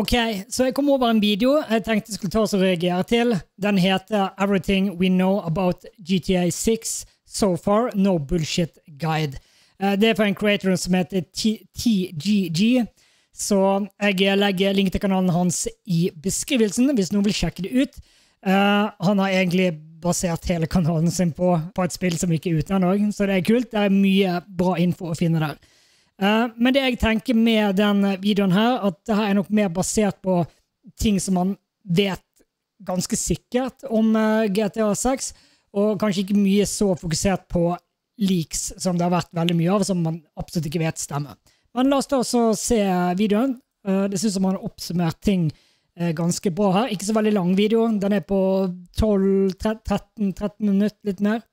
Ok, så jeg kom over en video jeg tenkte jeg skulle ta oss og reagere til. Den heter Everything We Know About GTA 6 So Far, No Bullshit Guide. Det for en creator som heter TGG. Så jeg legger link til kanalen hans i beskrivelsen hvis noen vil sjekke det ut. Han har egentlig basert hele kanalen sin på et spill som ikke er ute ennå, så det er kult. Det er mye bra info å finne der. Men det jeg tenker med den videoen her, at det her er nok mer basert på ting som man vet ganske sikkert om GTA 6, og kanskje ikke mye så fokusert på leaks som det har vært veldig mye av, som man absolutt ikke vet stemmer. Men la oss da også se videoen. Det synes som man har oppsummert ting ganske bra her. Ikke så veldig lang video. Den er på 13 minutter, litt mer.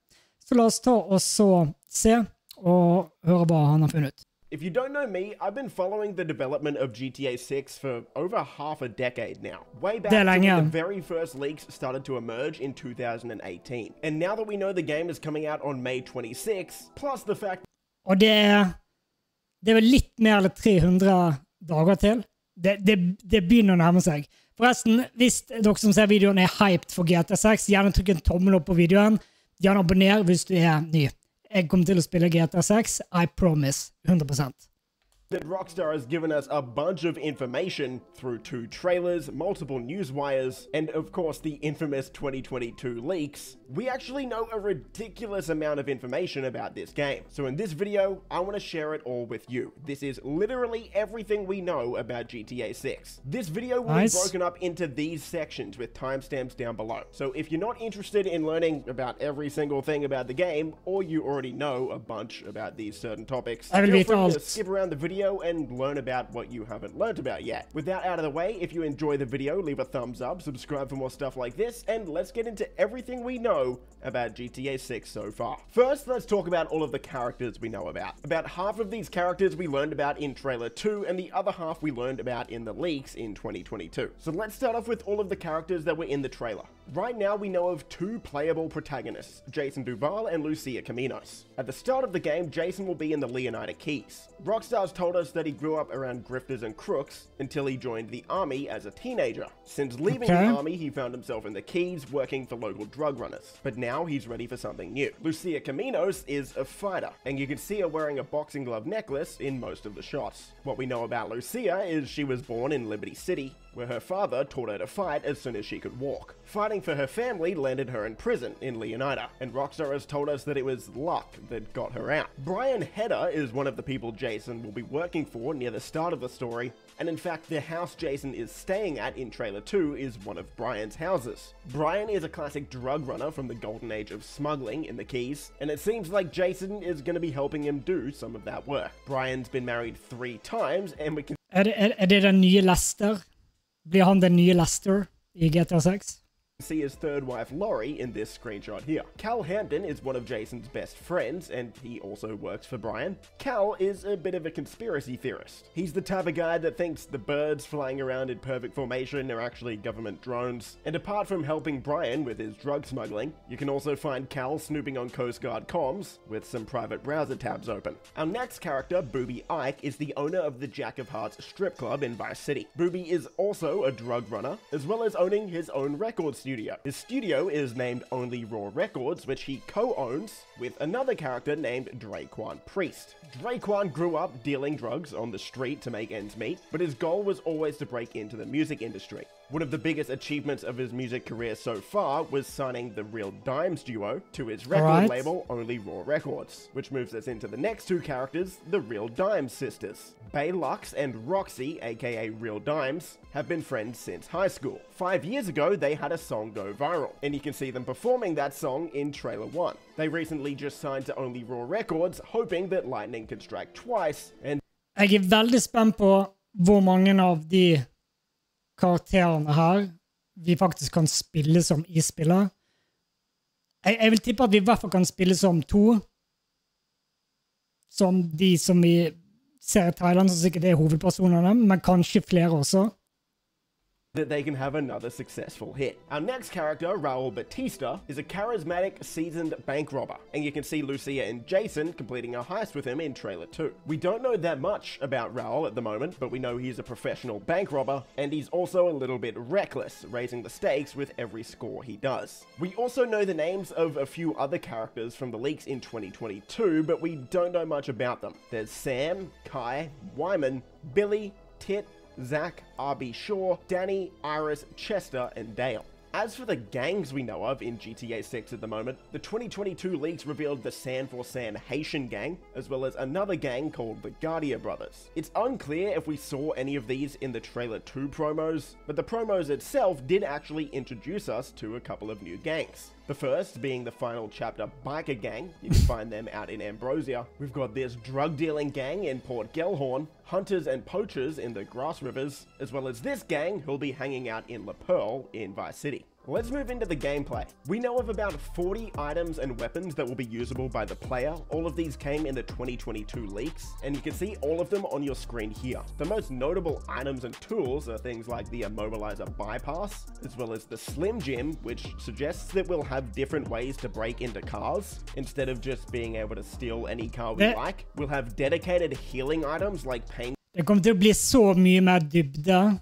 Så la oss ta og så se og høre hva han har funnet ut. If you don't know me, I've been following the development of GTA 6 for over half a decade now. Way back to when the very first leaks started to emerge in 2018. And now that we know the game is coming out on May 26, plus the fact... Og det er vel litt mer eller 300 dager til. Det begynner å nærme seg. Forresten, hvis dere som ser videoen er hyped for GTA 6, gjerne trykk en tommel opp på videoen. Gjerne abonner hvis du er ny. Jeg kommer til å spille GTA 6, I promise, 100%. That Rockstar has given us a bunch of information through 2 trailers, multiple news wires, and of course the infamous 2022 leaks. We actually know a ridiculous amount of information about this game. So in this video, I want to share it all with you. This is literally everything we know about GTA 6. This video will be broken up into these sections with timestamps down below. So if you're not interested in learning about every single thing about the game, or you already know a bunch about these certain topics, feel free to skip around the video and learn about what you haven't learned about yet. With that out of the way, if you enjoy the video, leave a thumbs up, subscribe for more stuff like this, and let's get into everything we know about GTA 6 so far. First, let's talk about all of the characters we know about. About half of these characters we learned about in trailer 2, and the other half we learned about in the leaks in 2022. So let's start off with all of the characters that were in the trailer. Right now we know of 2 playable protagonists, Jason Duval and Lucia Caminos. At the start of the game, Jason will be in the Leonida Keys. Rockstar's told us that he grew up around grifters and crooks until he joined the army as a teenager. Since leaving the army, he found himself in the Keys working for local drug runners. But now he's ready for something new. Lucia Caminos is a fighter, and you can see her wearing a boxing glove necklace in most of the shots. What we know about Lucia is she was born in Liberty City, where her father taught her to fight as soon as she could walk. Fighting for her family landed her in prison in Leonida, and Rockstar has told us that it was luck that got her out. Brian Hedder is one of the people Jason will be working for near the start of the story, and in fact the house Jason is staying at in trailer 2 is one of Brian's houses. Brian is a classic drug runner from the golden age of smuggling in the Keys, and it seems like Jason is going to be helping him do some of that work. Brian's been married 3 times, and we can... det den nye Lester? Blir han den nye Lester I GTA 6? See his third wife Laurie in this screenshot here. Cal Hampton is one of Jason's best friends, and he also works for Brian. Cal is a bit of a conspiracy theorist. He's the type of guy that thinks the birds flying around in perfect formation are actually government drones. And apart from helping Brian with his drug smuggling, you can also find Cal snooping on Coast Guard comms with some private browser tabs open. Our next character, Booby Ike, is the owner of the Jack of Hearts strip club in Vice City. Booby is also a drug runner, as well as owning his own record studio. His studio is named Only Raw Records, which he co-owns with another character named Draquan Priest. Draquan grew up dealing drugs on the street to make ends meet, but his goal was always to break into the music industry. One of the biggest achievements of his music career so far was signing the Real Dimes duo to his record label Only Raw Records, which moves us into the next 2 characters, the Real Dimes sisters. Bay Lux and Roxy, aka Real Dimes, have been friends since high school. 5 years ago, they had a song go viral, and you can see them performing that song in trailer 1. They recently just signed to Only Raw Records, hoping that lightning can strike twice, and... Jeg veldig spent på hvor mange av de karakterene her vi faktisk kan spille som I spiller. Jeg vil tippe at vi I hvert fall kan spille som 2. Som de som vi ser I Thailand, så sikkert hovedpersonerne, men kanskje flere også. that they can have another successful hit. Our next character, Raul Batista, is a charismatic, seasoned bank robber, and you can see Lucia and Jason completing a heist with him in trailer 2. We don't know that much about Raul at the moment, but we know he's a professional bank robber, and he's also a little bit reckless, raising the stakes with every score he does. We also know the names of a few other characters from the leaks in 2022, but we don't know much about them. There's Sam, Kai, Wyman, Billy, Tit, Zach, RB Shaw, Danny, Iris, Chester, and Dale. As for the gangs we know of in GTA 6 at the moment, the 2022 leaks revealed the San for San Haitian gang, as well as another gang called the Guardia Brothers. It's unclear if we saw any of these in the trailer 2 promos, but the promos itself did actually introduce us to a couple of new gangs. The first being the final chapter biker gang. You can find them out in Ambrosia. We've got this drug dealing gang in Port Gellhorn, hunters and poachers in the Grass Rivers, as well as this gang who'll be hanging out in La Pearl in Vice City. Let's move into the gameplay. We know of about 40 items and weapons that will be usable by the player. All of these came in the 2022 leaks, and you can see all of them on your screen here. The most notable items and tools are things like the immobilizer bypass, as well as the Slim Jim, which suggests that we'll have different ways to break into cars. Instead of just being able to steal any car we like, we'll have dedicated healing items like pain. Det kommer till att bli så mycket mer dybde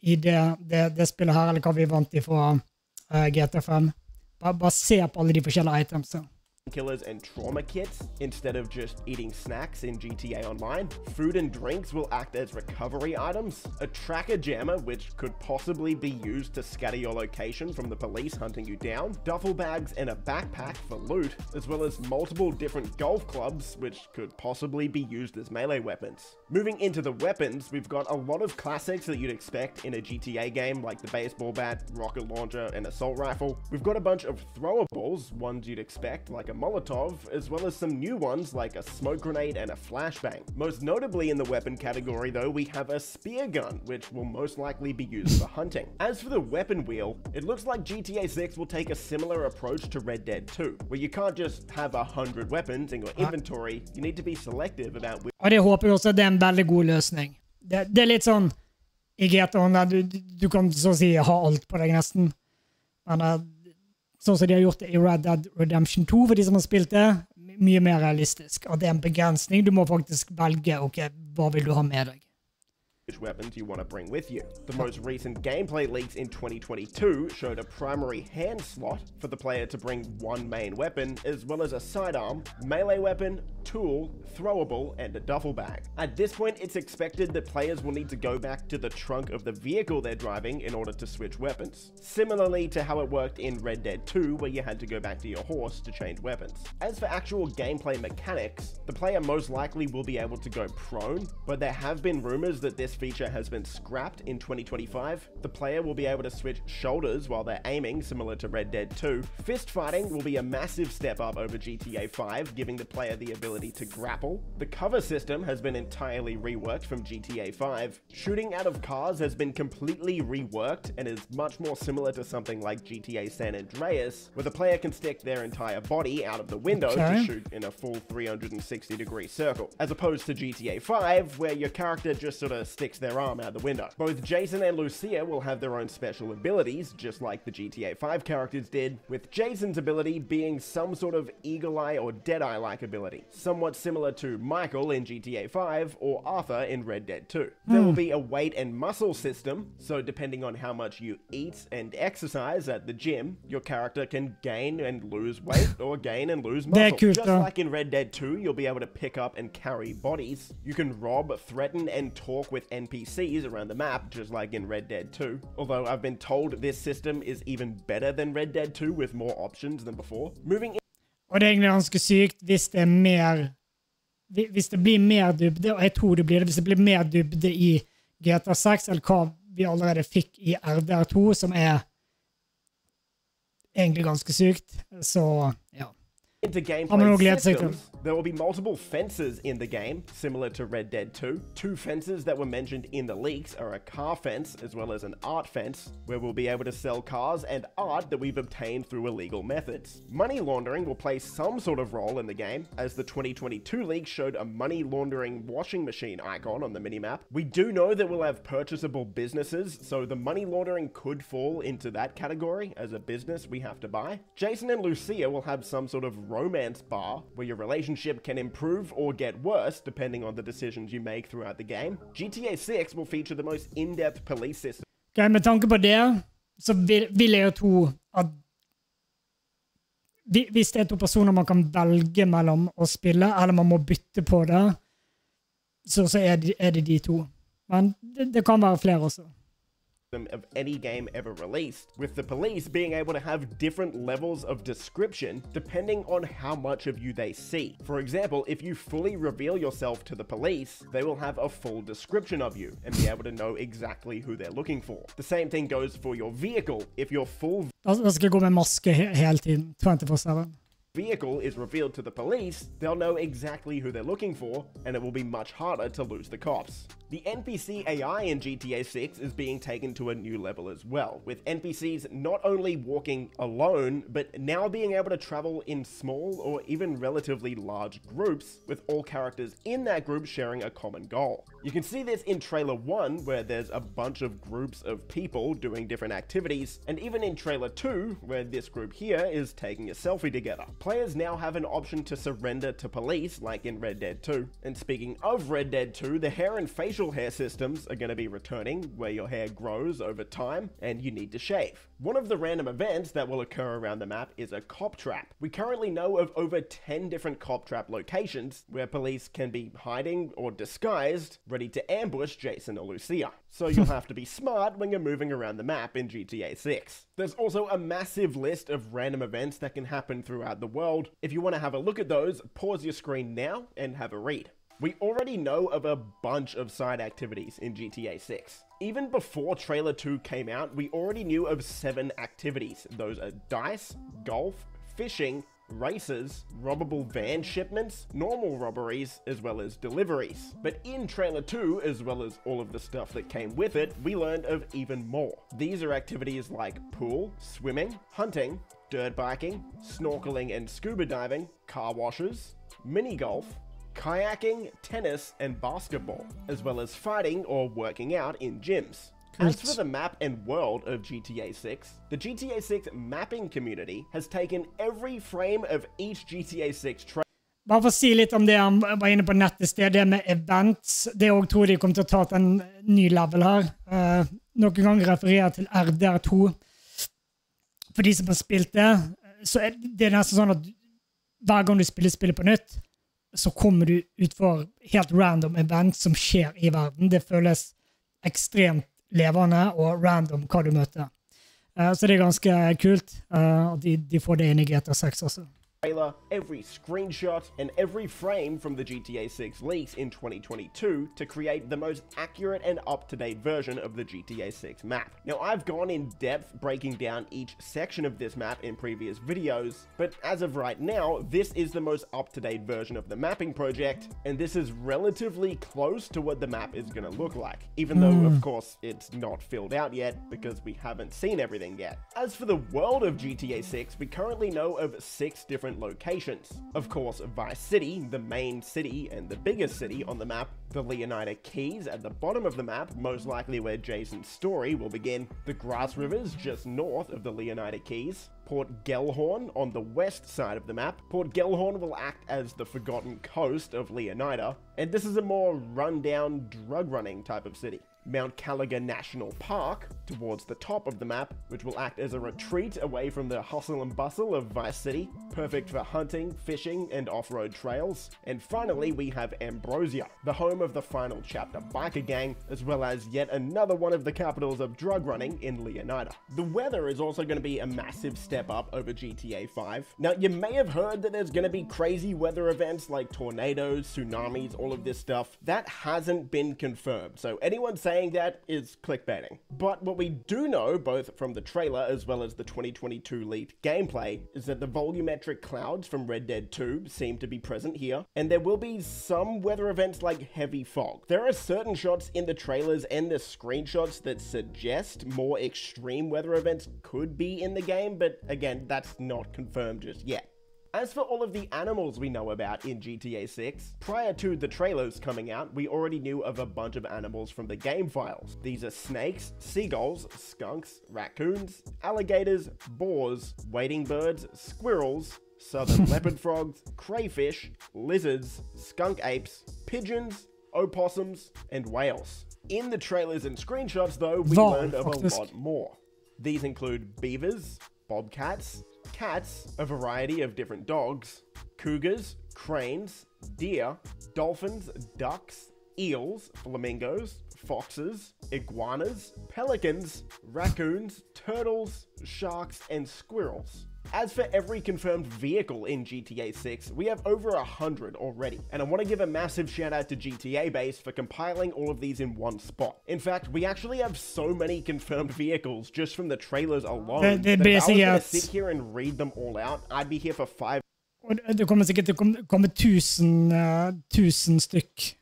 i det spelet här, eller vad vi vant ifrån GTA 5. Bara se på alla de forskjellige items. Killers and trauma kits instead of just eating snacks in GTA Online. Food and drinks will act as recovery items. A tracker jammer, which could possibly be used to scatter your location from the police hunting you down. Duffel bags and a backpack for loot, as well as multiple different golf clubs, which could possibly be used as melee weapons. Moving into the weapons, we've got a lot of classics that you'd expect in a GTA game, like the baseball bat, rocket launcher, and assault rifle. We've got a bunch of throwables, ones you'd expect, like a Molotov, as well as some new ones like a smoke grenade and a flashbang. Most notably in the weapon category though, we have a spear gun, which will most likely be used for hunting. As for the weapon wheel, it looks like GTA 6 will take a similar approach to Red Dead 2, where you can't just have 100 weapons in your inventory, you need to be selective about which. Og det håper jeg også det er en veldig god løsning. Det er litt sånn i GTA der du kan så å si ha alt på deg nesten. Men sånn som de har gjort det i Red Dead Redemption 2 for de som har spilt det, mye mer realistisk. Og det er en begrensning. Du må faktisk velge, ok, hva vil du ha med deg? Which weapons you want to bring with you. The most recent gameplay leaks in 2022 showed a primary hand slot for the player to bring one main weapon, as well as a sidearm, melee weapon, tool, throwable, and a duffel bag. At this point, it's expected that players will need to go back to the trunk of the vehicle they're driving in order to switch weapons, similarly to how it worked in Red Dead 2, where you had to go back to your horse to change weapons. As for actual gameplay mechanics, the player most likely will be able to go prone, but there have been rumors that this feature has been scrapped in 2025. The player will be able to switch shoulders while they're aiming, similar to Red Dead 2. Fist fighting will be a massive step up over GTA 5, giving the player the ability to grapple. The cover system has been entirely reworked from GTA 5. Shooting out of cars has been completely reworked and is much more similar to something like GTA San Andreas, where the player can stick their entire body out of the window to shoot in a full 360-degree circle, as opposed to GTA 5, where your character just sort of sticks their arm out the window. Both Jason and Lucia will have their own special abilities, just like the GTA 5 characters did, with Jason's ability being some sort of eagle-eye or dead-eye-like ability, somewhat similar to Michael in GTA 5 or Arthur in Red Dead 2. There will be a weight and muscle system, so depending on how much you eat and exercise at the gym, your character can gain and lose weight or gain and lose muscle. Just like in Red Dead 2, you'll be able to pick up and carry bodies. You can rob, threaten, and talk with NPCs around the map, just like in Red Dead 2. Although I've been told this system is even better than Red Dead 2 with more options than before. Moving in. Og det er egentlig ganske sykt hvis det er mer, hvis det blir mer dybde, og jeg tror det blir det, hvis det blir mer dybde i GTA 6, eller hva vi allerede fikk i RDR2, som er egentlig ganske sykt. Så ja. Into gameplay systems, There will be multiple fences in the game, similar to Red Dead 2. Two fences that were mentioned in the leaks are a car fence as well as an art fence, where we'll be able to sell cars and art that we've obtained through illegal methods. Money laundering will play some sort of role in the game, as the 2022 leak showed a money laundering washing machine icon on the minimap. We do know that we'll have purchasable businesses, so the money laundering could fall into that category as a business we have to buy. Jason and Lucia will have some sort of romance bar where your relationship can improve or get worse depending on the decisions you make throughout the game. GTA 6 will feature the most in-depth police system. Okay, med tanke på det, så vil jeg jo tro at hvis det er to personer man kan velge mellom å spille, eller man må bytte på det, så er det de to. Men det kan være flere også. Of any game ever released, with the police being able to have different levels of description depending on how much of you they see. For example, if you fully reveal yourself to the police, they will have a full description of you and be able to know exactly who they're looking for. The same thing goes for your vehicle. If your full Da skal jeg gå med maske hele tiden, 24/7. Vehicle is revealed to the police, they'll know exactly who they're looking for, and it will be much harder to lose the cops. The NPC AI in GTA 6 is being taken to a new level as well, with NPCs not only walking alone, but now being able to travel in small or even relatively large groups, with all characters in that group sharing a common goal. You can see this in Trailer 1, where there's a bunch of groups of people doing different activities, and even in Trailer 2, where this group here is taking a selfie together. Players now have an option to surrender to police, like in Red Dead 2. And speaking of Red Dead 2, the hair and facial hair systems are going to be returning, where your hair grows over time and you need to shave. One of the random events that will occur around the map is a cop trap. We currently know of over 10 different cop trap locations where police can be hiding or disguised, ready to ambush Jason or Lucia. So you'll have to be smart when you're moving around the map in GTA 6. There's also a massive list of random events that can happen throughout the world. If you want to have a look at those, pause your screen now and have a read. We already know of a bunch of side activities in GTA 6. Even before Trailer 2 came out, we already knew of 7 activities. Those are dice, golf, fishing, races, robbable van shipments, normal robberies, as well as deliveries. But in Trailer 2, as well as all of the stuff that came with it, we learned of even more. These are activities like pool, swimming, hunting, dirt biking, snorkeling and scuba diving, car washes, mini golf, kayaking, tennis, and basketball, as well as fighting or working out in gyms. As for the map and world of GTA 6, the GTA 6 mapping community has taken every frame of each GTA 6 trailer. Bare for å si litt om det han var inne på nettet, det med events. Det også tror de kommer til å ta til en ny level her. Noen ganger refererer til RDR2. For de som har spilt det, så det nesten sånn at hver gang du spiller på nytt, så kommer du ut for helt random events som skjer i verden. Det føles ekstremt levende og random hva du møter. Så det er ganske kult at de får det inn i GTA 6 også. Every screenshot and every frame from the GTA 6 leaks in 2022 to create the most accurate and up-to-date version of the GTA 6 map. Now, I've gone in depth breaking down each section of this map in previous videos, but as of right now, this is the most up-to-date version of the mapping project, and this is relatively close to what the map is going to look like, even though, of course, it's not filled out yet because we haven't seen everything yet. As for the world of GTA 6, we currently know of 6 different locations. Of course, Vice City, the main city and the biggest city on the map, the Leonida Keys at the bottom of the map, most likely where Jason's story will begin, the Grass Rivers just north of the Leonida Keys, Port Gellhorn on the west side of the map. Port Gellhorn will act as the forgotten coast of Leonida, and this is a more run-down, drug-running type of city. Mount Caliga National Park, towards the top of the map, which will act as a retreat away from the hustle and bustle of Vice City, perfect for hunting, fishing, and off-road trails. And finally, we have Ambrosia, the home of the Final Chapter biker gang, as well as yet another one of the capitals of drug running in Leonida. The weather is also going to be a massive step up over GTA 5. Now, you may have heard that there's going to be crazy weather events like tornadoes, tsunamis, all of this stuff. That hasn't been confirmed, so anyone saying saying that is clickbaiting. But what we do know, both from the trailer as well as the 2022 leaked gameplay, is that the volumetric clouds from Red Dead 2 seem to be present here, and there will be some weather events like heavy fog. There are certain shots in the trailers and the screenshots that suggest more extreme weather events could be in the game, but again, that's not confirmed just yet. As for all of the animals we know about in GTA 6, prior to the trailers coming out, we already knew of a bunch of animals from the game files. These are snakes, seagulls, skunks, raccoons, alligators, boars, wading birds, squirrels, southern leopard frogs, crayfish, lizards, skunk apes, pigeons, opossums, and whales. In the trailers and screenshots though, we learned of a lot more. These include beavers, bobcats, cats, a variety of different dogs, cougars, cranes, deer, dolphins, ducks, eels, flamingos, foxes, iguanas, pelicans, raccoons, turtles, sharks, and squirrels. As for every confirmed vehicle in GTA 6, we have over 100 already, and I want to give a massive shout out to GTA Base for compiling all of these in one spot. In fact, we actually have so many confirmed vehicles just from the trailers alone, that if I was going to sit here and read them all out, I'd be here for 5. Det kommer sikkert til å komme 1000 stykk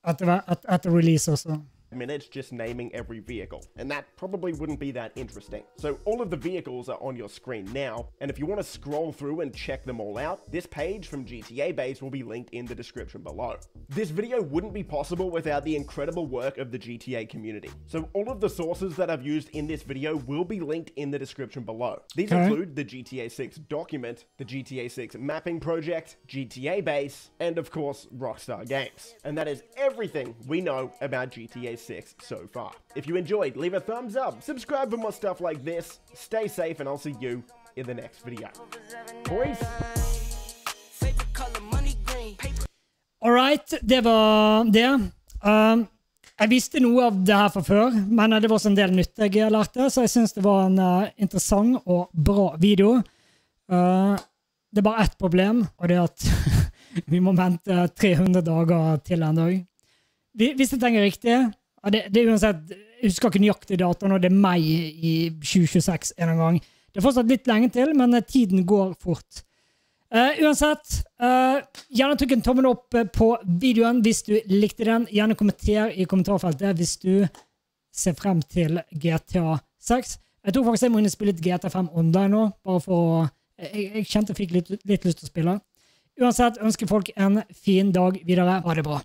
etter release også. Minutes just naming every vehicle, and that probably wouldn't be that interesting. So all of the vehicles are on your screen now, and if you want to scroll through and check them all out, this page from GTA Base will be linked in the description below. This video wouldn't be possible without the incredible work of the GTA community. So all of the sources that I've used in this video will be linked in the description below. These include the GTA 6 document, the GTA 6 mapping project, GTA Base, and of course Rockstar Games. And that is everything we know about GTA 6 so far. If you enjoyed, leave a thumbs up, subscribe for more stuff like this, stay safe, and I'll see you in the next video. Boys! Alright, det var det. Jeg visste noe av det her fra før, men det var også en del nytt jeg lærte, så jeg synes det var en interessant og bra video. Det er bare ett problem, og det er at vi må vente 300 dager til en dag. Hvis jeg tenker riktig, det er uansett, jeg husker ikke nøyaktig datoen, og det er mai i 2026 en gang. Det er fortsatt litt lenge til, men tiden går fort. Uansett, gjerne trykk en tommel opp på videoen hvis du likte den. Gjerne kommenter i kommentarfeltet hvis du ser frem til GTA 6. Jeg tror faktisk jeg må inn og spille litt GTA 5 online nå, bare for å... Jeg kjente jeg fikk litt lyst til å spille. Uansett, ønsker folk en fin dag videre. Ha det bra.